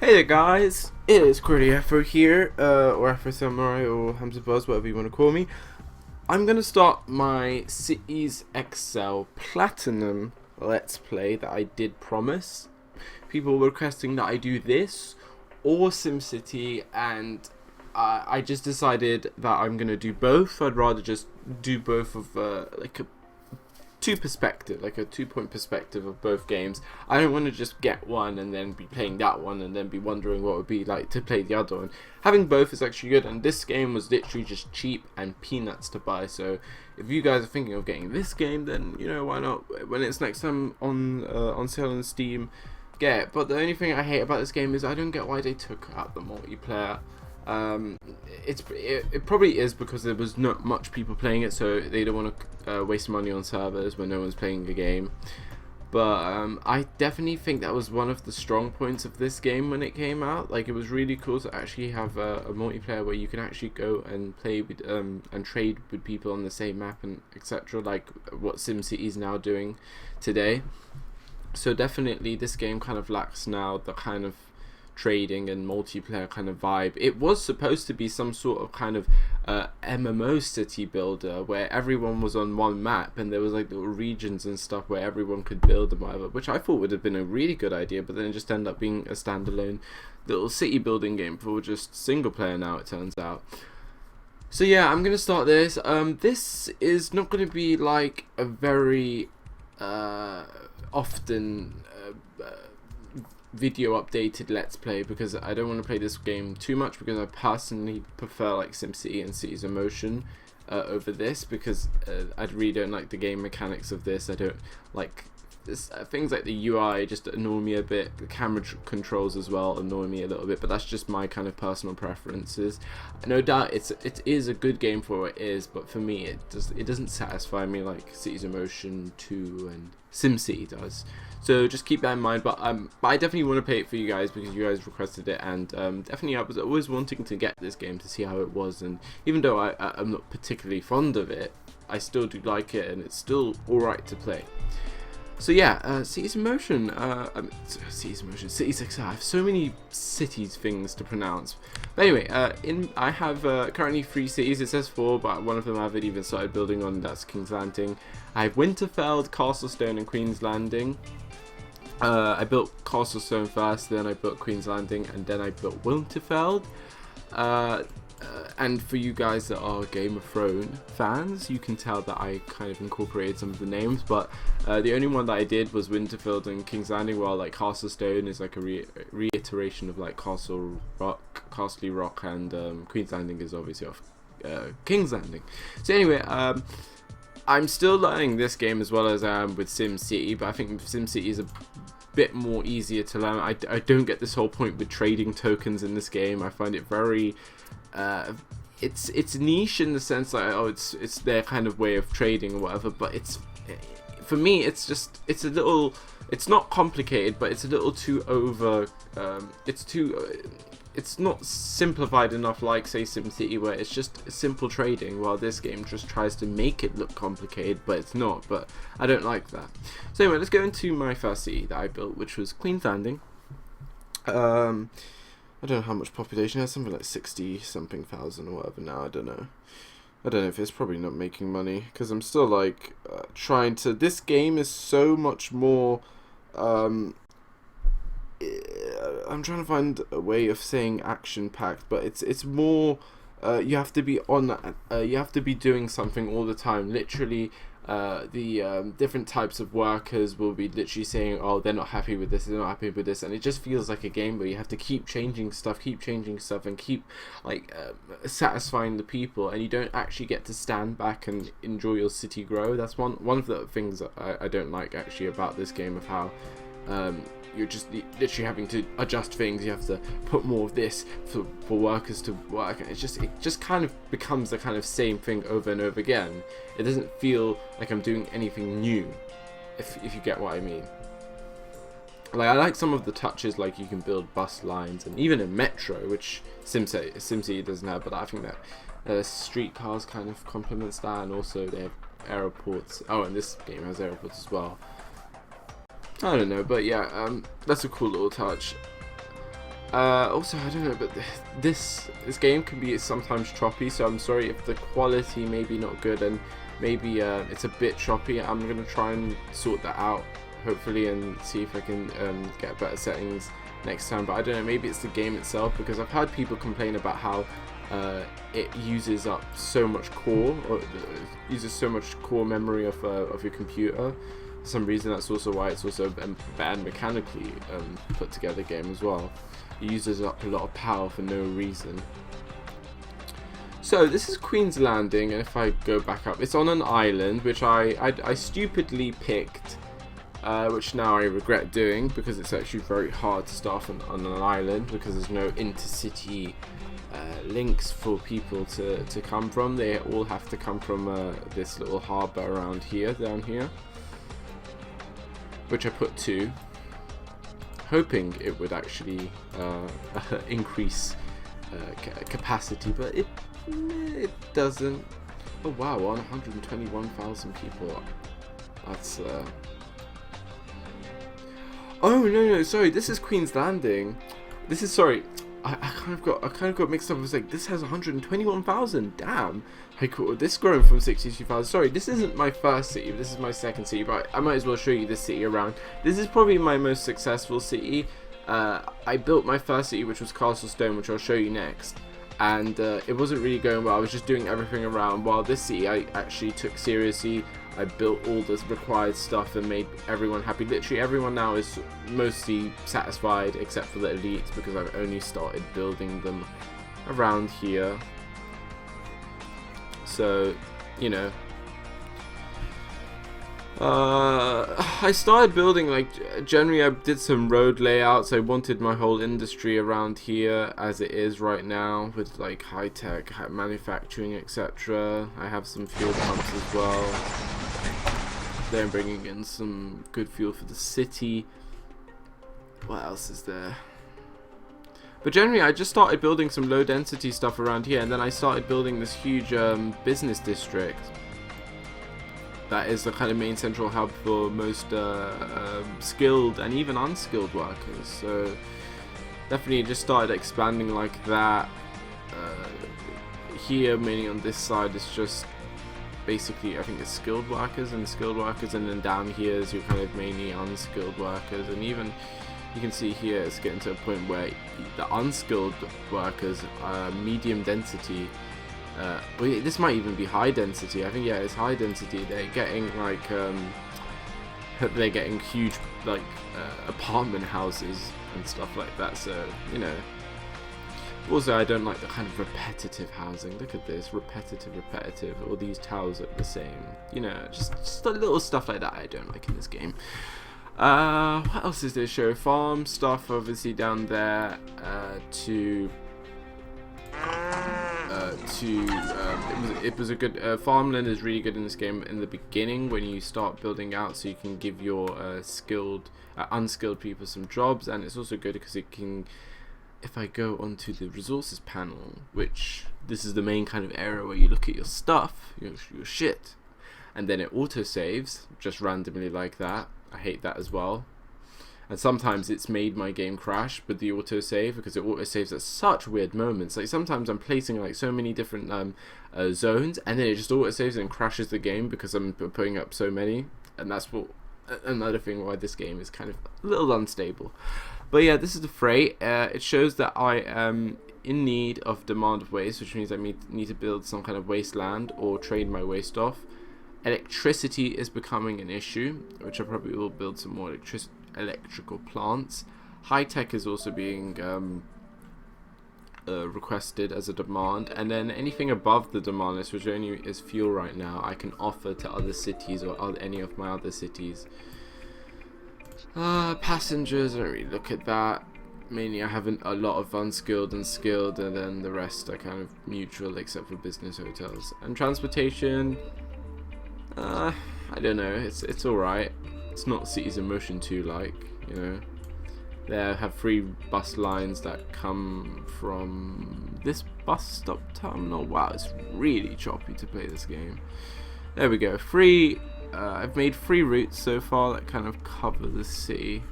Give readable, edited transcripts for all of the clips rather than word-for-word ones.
Hey there guys, it is Curdy Afro here, or Afro Samurai, or Hamza Buzz, whatever you want to call me. I'm going to start my Cities Excel Platinum Let's Play that I did promise. People were requesting that I do this, or SimCity, and I just decided that I'm going to do both. I'd rather just do both of, like a like a 2 point perspective of both games. I don't want to just get one and then be playing that one and then be wondering what it would be like to play the other one. Having both is actually good, and this game was literally just cheap and peanuts to buy. So if you guys are thinking of getting this game, then you know, why not? When it's next time on sale on Steam, get it. But the only thing I hate about this game is I don't get why they took out the multiplayer. It probably is because there was not much people playing it, so they don't want to waste money on servers when no one's playing a game. But I definitely think that was one of the strong points of this game when it came out. Like, it was really cool to actually have a multiplayer where you can actually go and play with and trade with people on the same map and etc. Like what SimCity is now doing today. So definitely this game kind of lacks now the kind of trading and multiplayer kind of vibe. It was supposed to be some sort of kind of MMO city builder where everyone was on one map and there was like little regions and stuff where everyone could build and whatever, which I thought would have been a really good idea, but then it just ended up being a standalone little city building game for just single player now, it turns out. So yeah, I'm gonna start this. This is not gonna be like a very often video updated let's play, because I don't want to play this game too much, because I personally prefer like SimCity and Cities in Motion over this, because I really don't like the game mechanics of this. I don't like this, things like the UI just annoy me a bit. The camera controls as well annoy me a little bit, but that's just my kind of personal preferences. No doubt it is a good game for what it is, but for me it doesn't satisfy me like Cities in Motion 2 and SimCity does. So just keep that in mind, but I definitely want to play it for you guys because you guys requested it, and definitely I was always wanting to get this game to see how it was, and even though I'm not particularly fond of it, I still do like it, and it's still alright to play. So yeah, Cities in Motion, Cities Excel. I have so many cities things to pronounce. But anyway, I have currently 3 cities. It says 4, but one of them I haven't even started building on. That's King's Landing. I have Winterfell, Castlestone, and Queen's Landing. I built Castlestone first, then I built Queen's Landing, and then I built Winterfell. And for you guys that are Game of Thrones fans, you can tell that I kind of incorporated some of the names, but the only one that I did was Winterfell and King's Landing, while like Castlestone is like a reiteration of like Castle Rock, and Queen's Landing is obviously off King's Landing. So anyway, I'm still learning this game as well as I am with SimCity, but I think SimCity is a bit more easier to learn. I don't get this whole point with trading tokens in this game. I find it very it's niche in the sense like, oh, it's their kind of way of trading or whatever, but for me it's a little, it's not complicated, but it's a little too over, it's not simplified enough like say SimCity, where it's just simple trading, while this game just tries to make it look complicated, but it's not. But I don't like that. So anyway, let's go into my first city that I built, which was Queen's Landing. I don't know how much population it has, something like 60 something thousand or whatever now. I don't know if it's probably not making money, because I'm still like trying to, this game is so much more I'm trying to find a way of saying action packed, but it's more you have to be on you have to be doing something all the time. Literally the different types of workers will be literally saying, oh, they're not happy with this, they're not happy with this, and it just feels like a game where you have to keep changing stuff, and keep like satisfying the people, and you don't actually get to stand back and enjoy your city grow. That's one of the things that I don't like actually about this game, of how you're just literally having to adjust things. You have to put more of this for workers to work, and it just kind of becomes the kind of same thing over and over again. It doesn't feel like I'm doing anything new, if you get what I mean. Like, I like some of the touches, like you can build bus lines and even a metro, which SimCity doesn't have, but I think that streetcars kind of complements that, and also they have airports. Oh, and this game has airports as well. I don't know, but yeah, that's a cool little touch. Also, I don't know, but this game can be sometimes choppy, so I'm sorry if the quality may be not good and maybe it's a bit choppy. I'm gonna try and sort that out, hopefully, and see if I can get better settings next time. But I don't know, maybe it's the game itself, because I've heard people complain about how it uses up so much core, or uses so much core memory of your computer. For some reason, that's also why it's also a bad mechanically put together game as well. It uses up a lot of power for no reason. So this is Queen's Landing, and if I go back up, it's on an island, which I stupidly picked, which now I regret doing, because it's actually very hard to start on an island, because there's no intercity links for people to come from. They all have to come from this little harbour around here, down here, which I put 2, hoping it would actually increase capacity, but it doesn't. Oh wow, on 121,000 people. That's oh no, sorry, this is Queen's Landing. This is, sorry, I kind of got mixed up. I was like, this has 121,000. Damn, I caught this grown from 62,000. Sorry, this isn't my first city. This is my second city, but I might as well show you this city around. This is probably my most successful city. I built my first city, which was Castle Stone, which I'll show you next, and it wasn't really going well. I was just doing everything around, while this city I actually took seriously. I built all the required stuff and made everyone happy. Literally everyone now is mostly satisfied, except for the elites, because I've only started building them around here. So, you know, I started building, like, generally I did some road layouts. I wanted my whole industry around here as it is right now, with like high-tech manufacturing, etc. I have some fuel pumps as well. They're bringing in some good fuel for the city. What else is there? But generally I just started building some low density stuff around here, and then I started building this huge business district that is the kind of main central hub for most skilled and even unskilled workers. So definitely just started expanding like that. Here, mainly on this side, is just basically, I think it's skilled workers, and then down here is your kind of mainly unskilled workers. And even you can see here it's getting to a point where the unskilled workers are medium density. Well, this might even be high density. I think, yeah, it's high density. They're getting like they're getting huge like apartment houses and stuff like that. So, you know. Also, I don't like the kind of repetitive housing. Look at this, repetitive. All these towers are the same. You know, just a little stuff like that I don't like in this game. What else is there? Show farm stuff, obviously, down there. It was a good farmland is really good in this game in the beginning when you start building out, so you can give your unskilled people some jobs, and it's also good because it can. If I go onto the resources panel, which this is the main kind of area where you look at your stuff, your shit, and then it auto saves just randomly like that. I hate that as well. And sometimes it's made my game crash with the autosave, because it autosaves at such weird moments. Like sometimes I'm placing like so many different zones, and then it just autosaves and crashes the game because I'm putting up so many. And that's what another thing why this game is kind of a little unstable. But yeah, this is the freight. It shows that I am in need of demand of waste, which means I need to build some kind of wasteland or trade my waste off. Electricity is becoming an issue, which I probably will build some more electrical plants. High tech is also being requested as a demand, and then anything above the demand list, which only is fuel right now, I can offer to other cities or any of my other cities. Passengers, I don't really look at that. Mainly I have a lot of unskilled and skilled, and then the rest are kind of neutral except for business hotels. And transportation, I don't know, it's alright. It's not Cities in Motion 2 like, you know. They have free bus lines that come from this bus stop terminal. Wow, it's really choppy to play this game. There we go, free. I've made 3 routes so far that kind of cover the city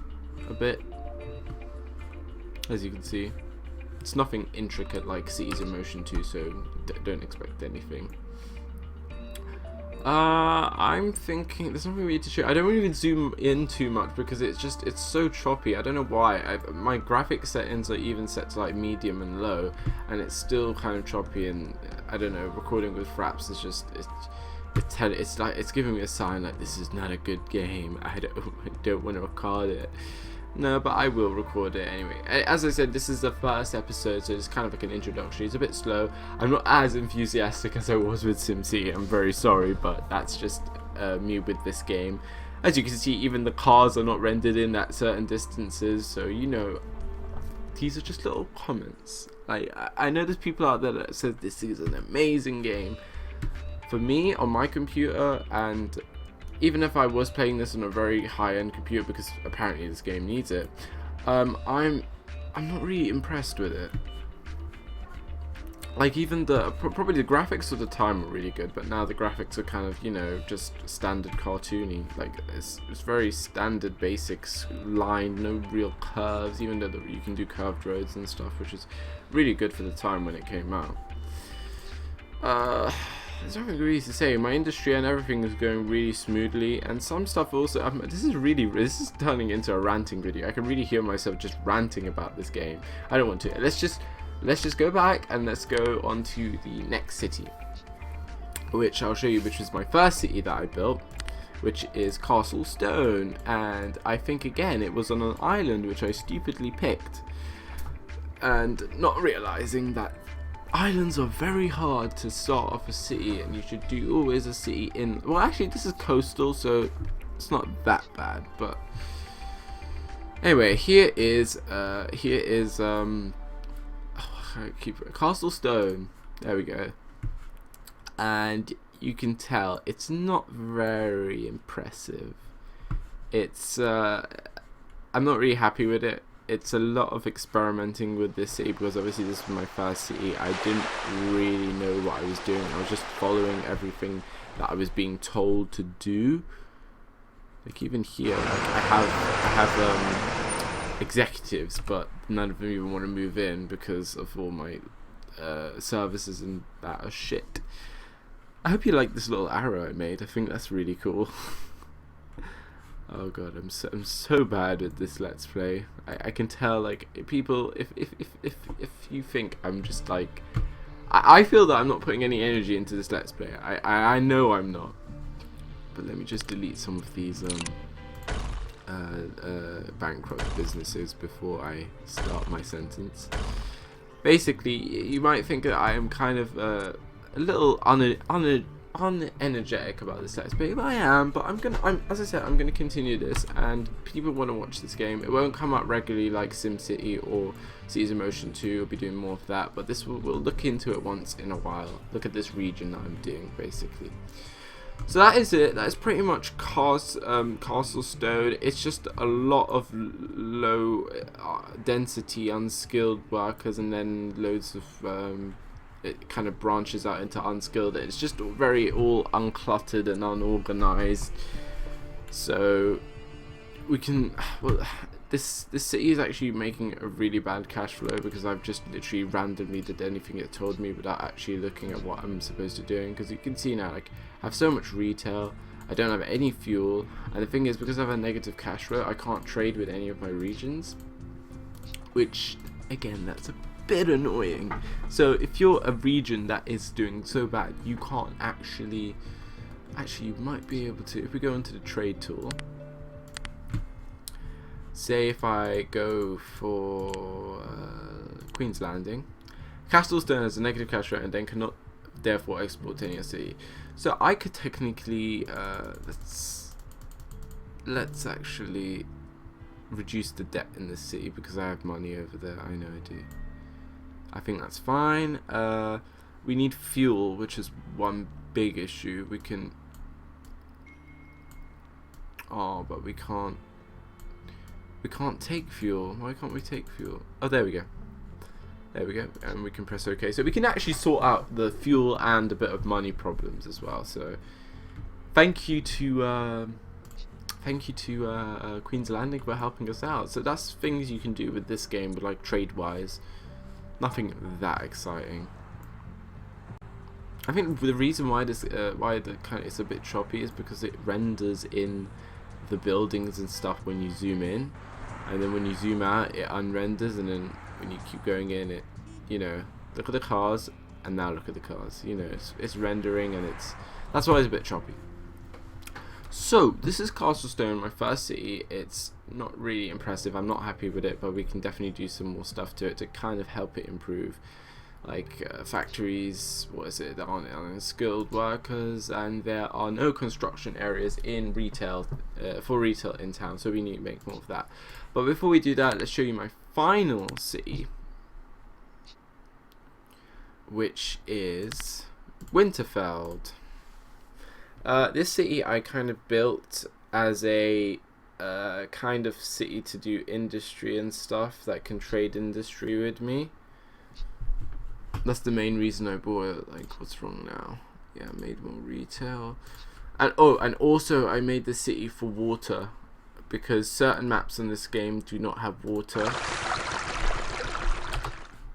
a bit. as you can see. It's nothing intricate like Cities in Motion 2, so don't expect anything. I'm thinking there's nothing really to show. I don't even zoom in too much because it's so choppy. I don't know why. My graphic settings are even set to like medium and low, and it's still kind of choppy. And I don't know. Recording with fraps is just it's giving me a sign like this is not a good game. I don't want to record it. No, but I will record it anyway. As I said, this is the first episode, so it's kind of like an introduction. It's a bit slow. I'm not as enthusiastic as I was with SimCity. I'm very sorry, but that's just me with this game. As you can see, even the cars are not rendered in at certain distances, so you know, these are just little comments. Like, I know there's people out there that says this is an amazing game. For me, on my computer, and even if I was playing this on a very high-end computer, because apparently this game needs it, I'm not really impressed with it. Like, even probably the graphics of the time were really good, but now the graphics are kind of, you know, just standard cartoony. Like, it's very standard basics line, no real curves, even though you can do curved roads and stuff, which is really good for the time when it came out. There's nothing really to say. My industry and everything is going really smoothly, and some stuff also. This is turning into a ranting video. I can really hear myself just ranting about this game. I don't want to. Let's just go back and let's go on to the next city, which I'll show you, which was my first city that I built, which is Castle Stone. And I think again it was on an island which I stupidly picked, and not realizing that islands are very hard to start off a city, and you should do always a city in. Well, actually, this is coastal, so it's not that bad. But anyway, here is Castle Stone. There we go. And you can tell it's not very impressive. It's I'm not really happy with it. It's a lot of experimenting with this city because obviously this was my first city. I didn't really know what I was doing. I was just following everything that I was being told to do. Like even here, like I have executives, but none of them even want to move in because of all my services and that are shit. I hope you like this little arrow I made. I think that's really cool. Oh god, I'm so bad at this let's play. I can tell, like, people, if you think I'm just like, I feel that I'm not putting any energy into this let's play. I know I'm not. But let me just delete some of these bankrupt businesses before I start my sentence. Basically, you might think that I am kind of a little unenergetic about this let's play, but I am. But as I said, I'm gonna continue this, and people want to watch this game. It won't come out regularly like SimCity or Cities in Motion 2. We'll be doing more of that, but this we'll look into it once in a while. Look at this region that I'm doing, basically. So that is it. That is pretty much Castle Stone. It's just a lot of low density, unskilled workers, and then loads of it kind of branches out into unskilled. It's just very all uncluttered and unorganized. So we can, well, this city is actually making a really bad cash flow because I've just literally randomly did anything it told me without actually looking at what I'm supposed to do. Because you can see now, like, I have so much retail, I don't have any fuel, and the thing is, because I have a negative cash flow, I can't trade with any of my regions, which again, that's a bit annoying. So if you're a region that is doing so bad, you can't actually you might be able to, if we go into the trade tool, say if I go for Queen's Landing, Castle Stone has a negative cash rate and then cannot therefore export to any city. So I could technically let's actually reduce the debt in the city because I have money over there. I know I do. I think that's fine. We need fuel, which is one big issue. We can, but we can't take fuel. Why can't we take fuel? Oh, there we go. There we go, and we can press OK. So we can actually sort out the fuel and a bit of money problems as well. So thank you to thank you to Queen's Landing for helping us out. So that's things you can do with this game, but like trade-wise, nothing that exciting. I think the reason why this it's a bit choppy is because it renders in the buildings and stuff when you zoom in, and then when you zoom out it unrenders, and then when you keep going in it, you know, look at the cars and now look at the cars, you know, it's rendering, and that's why it's a bit choppy. So this is Castlestone, my first city. It's not really impressive, I'm not happy with it, but we can definitely do some more stuff to it to kind of help it improve. Like factories, what is it, there aren't skilled workers, and there are no construction areas in retail, for retail in town, so we need to make more of that. But before we do that, let's show you my final city, which is Winterfell. This city I kind of built as a kind of city to do industry and stuff that can trade industry with me. That's the main reason I bought it. Like, what's wrong now? Yeah, I made more retail. And oh, and also I made the city for water, because certain maps in this game do not have water.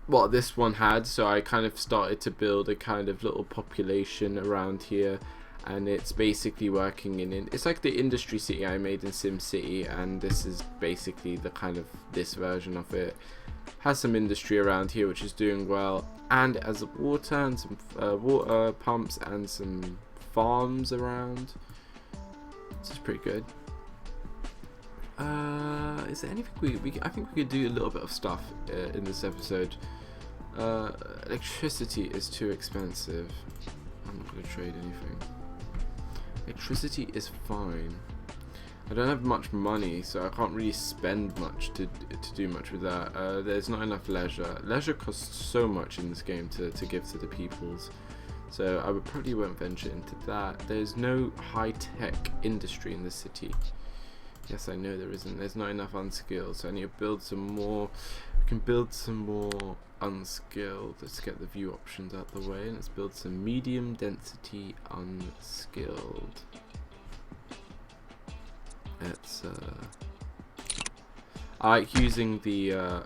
Well, this one had, so I kind of started to build a kind of little population around here, and it's basically working in it's like the industry city I made in SimCity, and this is basically the kind of this version of it. Has some industry around here which is doing well, and as water and some water pumps and some farms around. This is pretty good. Is there anything I think we could do a little bit of stuff in this episode. Electricity is too expensive. I'm not going to trade anything. Electricity is fine. I don't have much money, so I can't really spend much to do much with that. There's not enough leisure. Leisure costs so much in this game to give to the peoples, so I probably won't venture into that. There's no high-tech industry in the city. Yes, I know there isn't. There's not enough unskilled, so I need to build some more. We can build some more unskilled. Let's get the view options out the way, and let's build some medium density unskilled. It's I like using the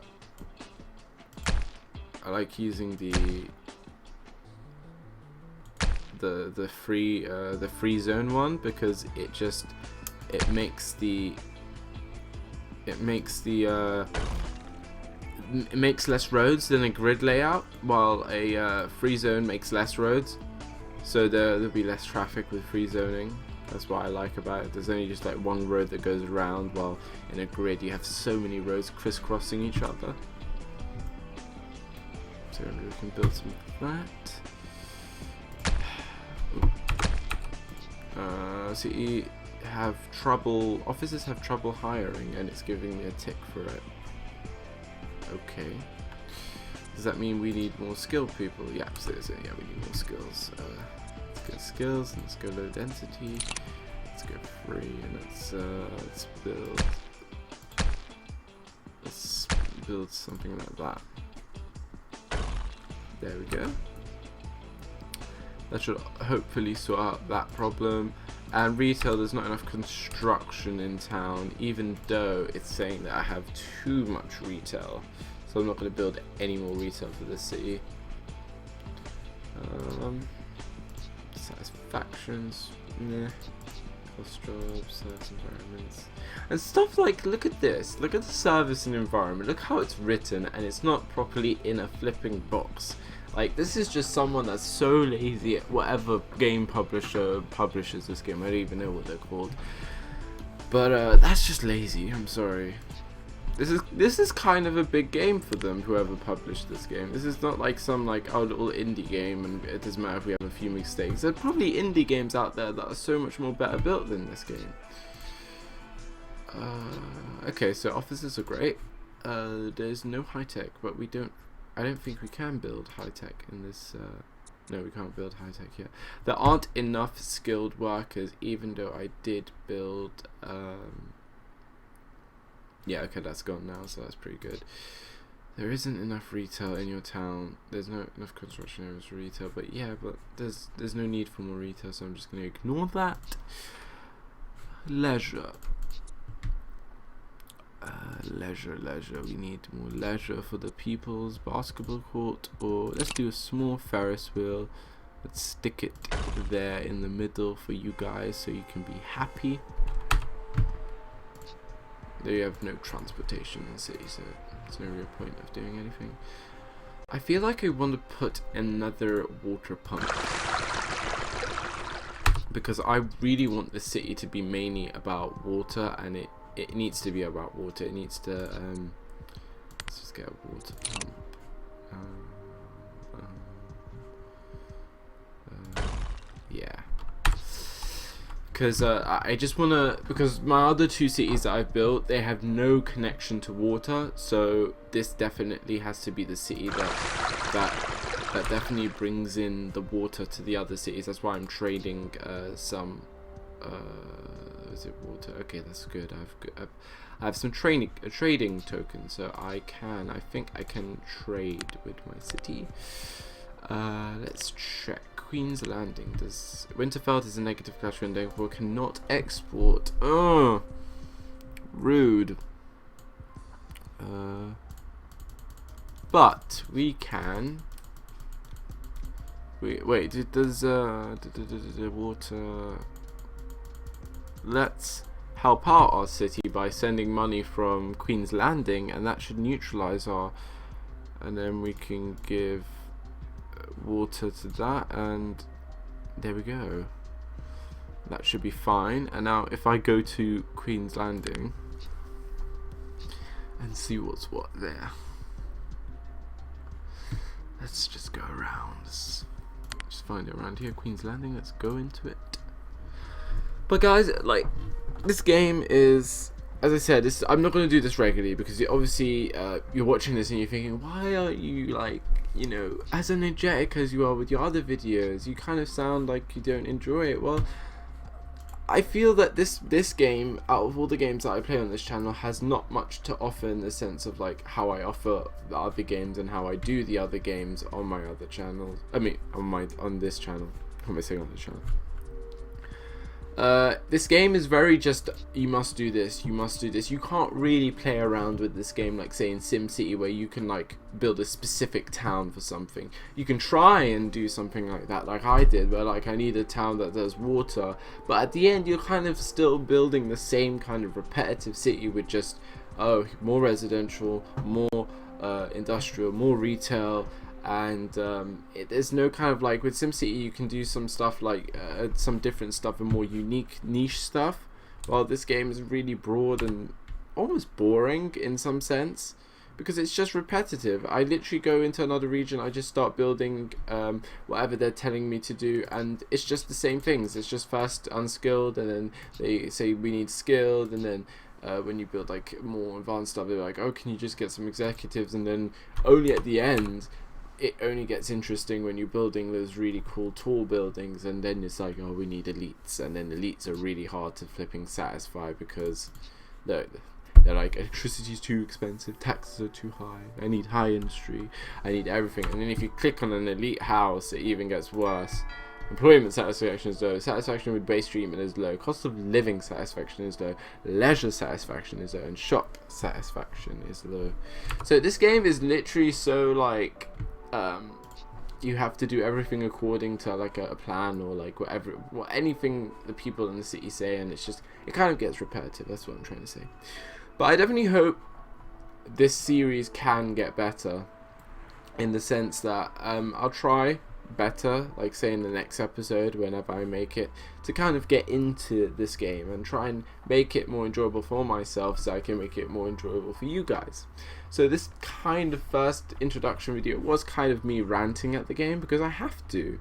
free zone one, because it makes less roads than a grid layout, while a free zone makes less roads, so there'll be less traffic with free zoning. That's what I like about it. There's only just like one road that goes around, while in a grid you have so many roads crisscrossing each other. So we can build some of that. See, officers have trouble hiring, and it's giving me a tick for it. Okay. Does that mean we need more skilled people? Yeah, so yeah, we need more skills. Let's get skills, and let's go low density. Let's go free, and let's build something like that. There we go. That should hopefully sort out that problem. And retail, there's not enough construction in town, even though it's saying that I have too much retail. So I'm not going to build any more retail for this city. Satisfactions, nah. Cost jobs, service environments, and stuff like, look at this, look at the service and environment, look how it's written, and it's not properly in a flipping box. Like, this is just someone that's so lazy at whatever game publisher publishes this game. I don't even know what they're called, but that's just lazy. I'm sorry. This is kind of a big game for them, whoever published this game. This is not like some little indie game, and it doesn't matter if we have a few mistakes. There are probably indie games out there that are so much more better built than this game. Okay, so officers are great. There's no high tech, but I don't think we can build high tech in this. No, we can't build high tech yet. There aren't enough skilled workers, even though I did build. Yeah, okay, that's gone now, so that's pretty good. There isn't enough retail in your town. There's no enough construction areas for retail, but yeah, but there's no need for more retail, so I'm just going to ignore that. Leisure. Leisure. We need more leisure for the people's basketball court, or let's do a small Ferris wheel. Let's stick it there in the middle for you guys so you can be happy. They have no transportation in the city, so there's no real point of doing anything. I feel like I want to put another water pump, because I really want the city to be mainly about water, and it needs to be about water. It needs to let's just get a water pump. Yeah, because I just wanna, because my other two cities that I've built, they have no connection to water, so this definitely has to be the city that definitely brings in the water to the other cities. That's why I'm trading some is it water? Okay, that's good. I have some trading tokens, so I think I can trade with my city. Let's check. Queen's Landing. Does Winterfell is a negative cash window, therefore cannot export. Oh, rude. But we can. Wait. Does water? Let's help out our city by sending money from Queen's Landing, and that should neutralize our. And then we can give water to that, and there we go. That should be fine. And now if I go to Queen's Landing and see what's what there, let's just go around. Let's just find it around here. Queen's Landing, let's go into it. But guys, like, this game is, as I said, I'm not going to do this regularly, because obviously you're watching this and you're thinking, why aren't you, like, you know, as energetic as you are with your other videos? You kind of sound like you don't enjoy it. Well, I feel that this game, out of all the games that I play on this channel, has not much to offer in the sense of like how I offer the other games and how I do the other games on my other channels. I mean, on this channel. What am I saying on this channel? This game is very just, you must do this, you must do this. You can't really play around with this game like, say, in SimCity, where you can like build a specific town for something. You can try and do something like that, like I did, where like I need a town that does water, but at the end you're kind of still building the same kind of repetitive city with just, oh, more residential, more industrial, more retail. And there's no kind of like, with SimCity you can do some stuff like some different stuff and more unique niche stuff, while this game is really broad and almost boring in some sense, because it's just repetitive. I literally go into another region, I just start building whatever they're telling me to do, and it's just the same things. It's just first unskilled, and then they say we need skilled, and then when you build like more advanced stuff, they're like, oh, can you just get some executives? And then only at the end it only gets interesting when you're building those really cool tall buildings, and then it's like, oh, we need elites, and then elites are really hard to flipping satisfy, because they're like, electricity's too expensive, taxes are too high, I need high industry, I need everything. And then if you click on an elite house, it even gets worse. Employment satisfaction is low, satisfaction with base treatment is low, cost of living satisfaction is low, leisure satisfaction is low, and shop satisfaction is low. So this game is literally so like, you have to do everything according to like a plan, or like anything the people in the city say, and it's just, it kind of gets repetitive. That's what I'm trying to say. But I definitely hope this series can get better, in the sense that I'll try better, like say in the next episode, whenever I make it, to kind of get into this game and try and make it more enjoyable for myself, so I can make it more enjoyable for you guys. So this kind of first introduction video was kind of me ranting at the game, because I have to.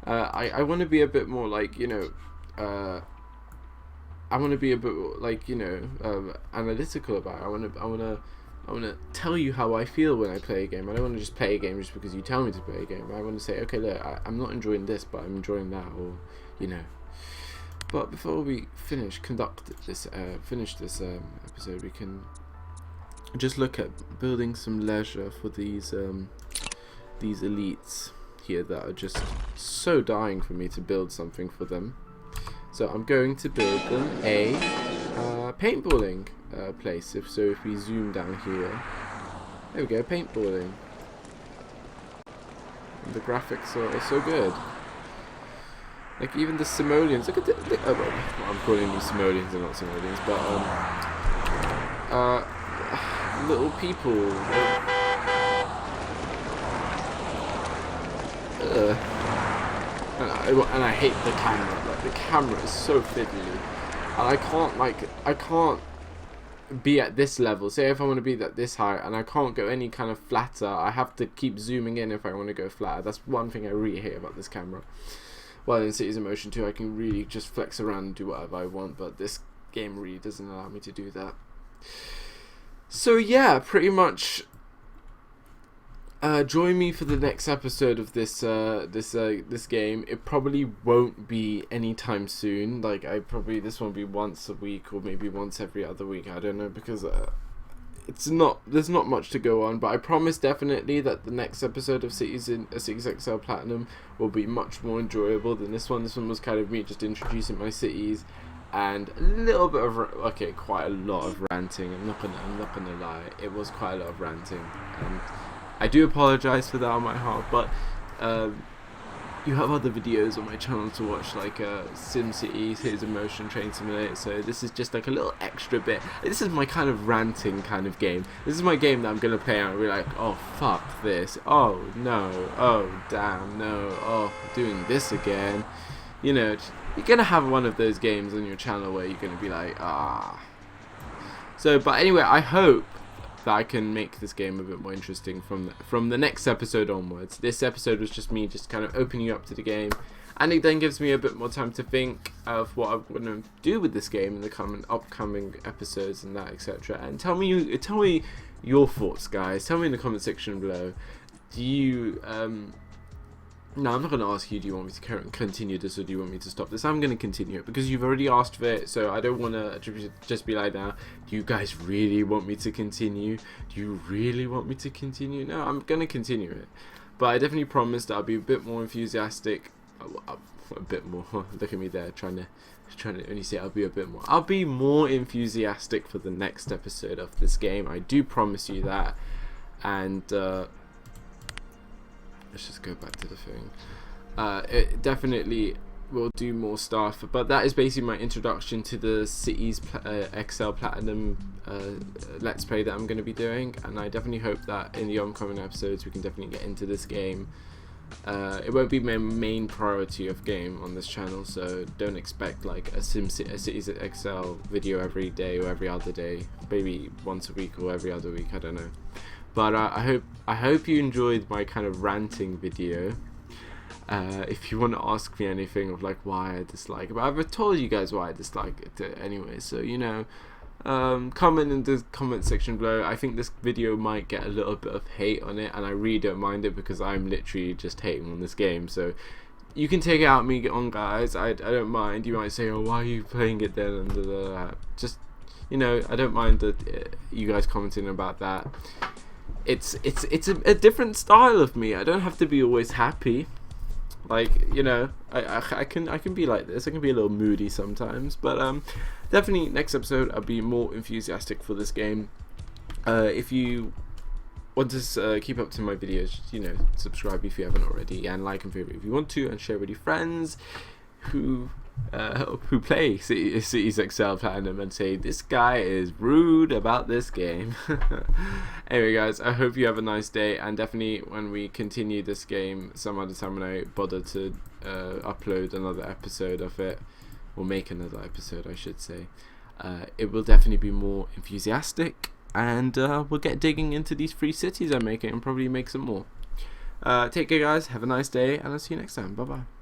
I want to be a bit more like, you know, I want to be a bit like, you know, analytical about it. I want to tell you how I feel when I play a game. I don't want to just play a game just because you tell me to play a game. I want to say, okay, look, I'm not enjoying this, but I'm enjoying that, or, you know. But before we finish this episode, we can just look at building some leisure for these elites here that are just so dying for me to build something for them. So I'm going to build them a paintballing place. So if we zoom down here, there we go, paintballing. And the graphics are so good. Like even the simoleons. Look at the oh, well, I'm calling these simoleons and not simoleons, but little people. And I hate the camera. Like the camera is so fiddly, and I can't be at this level. Say if I want to be at this height, and I can't go any kind of flatter. I have to keep zooming in if I want to go flatter. That's one thing I really hate about this camera. Well, in Cities in Motion 2, I can really just flex around and do whatever I want, but this game really doesn't allow me to do that. So yeah, pretty much. Join me for the next episode of this game. It probably won't be anytime soon. Like this won't be once a week or maybe once every other week. I don't know, because there's not much to go on. But I promise definitely that the next episode of Cities XL Platinum will be much more enjoyable than this one. This one was kind of me just introducing my cities and a little bit of quite a lot of ranting. I'm not gonna lie, it was quite a lot of ranting, and I do apologise for that on my heart, but you have other videos on my channel to watch, like SimCity, Cities in Motion, Train Simulator, so this is just like a little extra bit. This is my kind of ranting kind of game. This is my game that I'm going to play and I'll be like, oh fuck this, oh no, oh damn no, oh doing this again. You know, you're going to have one of those games on your channel where you're going to be like, ah. So, but anyway, I hope that I can make this game a bit more interesting from the next episode onwards. This episode was just me just kind of opening you up to the game, and it then gives me a bit more time to think of what I'm going to do with this game in the upcoming episodes and that, etc. And tell me your thoughts, guys. Tell me in the comment section below. Do you no, I'm not going to ask you, do you want me to continue this or do you want me to stop this? I'm going to continue it because you've already asked for it, so I don't want to just be like, now, do you guys really want me to continue? Do you really want me to continue? No, I'm going to continue it. But I definitely promised that I'll be a bit more enthusiastic. A bit more. Look at me there, trying to only say I'll be a bit more. I'll be more enthusiastic for the next episode of this game. I do promise you that. And, let's just go back to the thing. It definitely will do more stuff, but that is basically my introduction to the Cities XL Platinum Let's Play that I'm going to be doing, and I definitely hope that in the upcoming episodes we can definitely get into this game. It won't be my main priority of game on this channel, so don't expect like a Cities XL video every day or every other day, maybe once a week or every other week, I don't know. But I hope you enjoyed my kind of ranting video. If you want to ask me anything of like why I dislike it, but I've told you guys why I dislike it anyway. So you know, comment in the comment section below. I think this video might get a little bit of hate on it, and I really don't mind it because I'm literally just hating on this game. So you can take it out me on, guys. I don't mind. You might say, oh, why are you playing it then? And just, you know, I don't mind that you guys commenting about that. It's a different style of me. I don't have to be always happy. Like, you know, I can be like this. I can be a little moody sometimes, but definitely next episode I'll be more enthusiastic for this game. If you want to keep up to my videos, you know, subscribe if you haven't already, and like and favorite if you want to, and share with your friends who play Cities XL Platinum and say this guy is rude about this game. Anyway guys, I hope you have a nice day, and definitely when we continue this game some other time when I bother to upload another episode of it, or make another episode I should say, it will definitely be more enthusiastic, and we'll get digging into these 3 cities I'm making and probably make some more. Take care guys, have a nice day, and I'll see you next time. Bye bye.